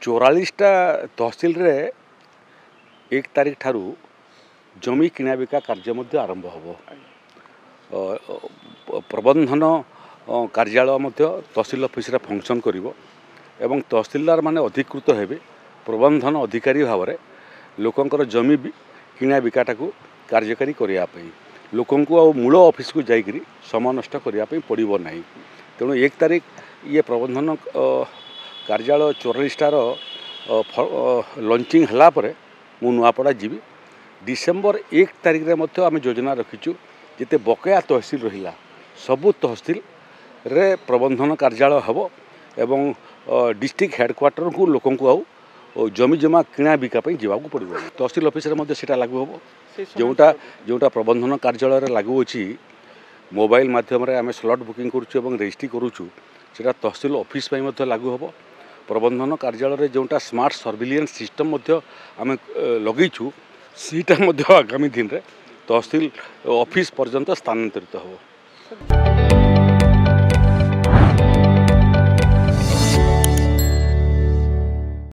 44टा तहसिल रे 1 तारिख ठारू जमी किणा बिका कार्य मध्य आरंभ हो प्रबंधन कार्यालय मध्य तहसिल ऑफिस रे फंक्शन करिवो एवं तहसिलदार माने अधिकृत हेबे प्रबंधन अधिकारी भाव में लोकंकर जमी किणा बिकाटा को कार्यकारी करिया पई लोकंकु आ मूल ऑफिस को जाइकरी समय नष्ट करिया पई पड़िबो नाही। तेणु 1 तारिख ये प्रबंधन कार्यालय 44टार लॉन्चिंग हला परे मु नुआपड़ा जीवी डिसेम्बर 1 तारिख रे मध्य आम योजना रखीचु जिते बकेया तहसिल रहिला सबु तहसिल रे प्रबंधन कार्यालय हबो एवं डिस्ट्रिक्ट हेडक्वार्टर को लोकं को आउ जमी जमा किणा बिका जावाक पड़ो तहसिल ऑफिस रे लागू हम जोटा जोटा प्रबंधन कार्यालय रे लागू अच्छी मोबाइल माध्यम आम स्लॉट बुकिंग करुचु रजिस्ट्री करुचु सेटा तहसिल ऑफिस लागू हम प्रबंधन कार्यालय जोटा स्मार्ट सर्विलांस सिस्टम आम लगेचु सीटा आगामी दिन में तहसिल ऑफिस पर्यंत स्थानांतरित हो।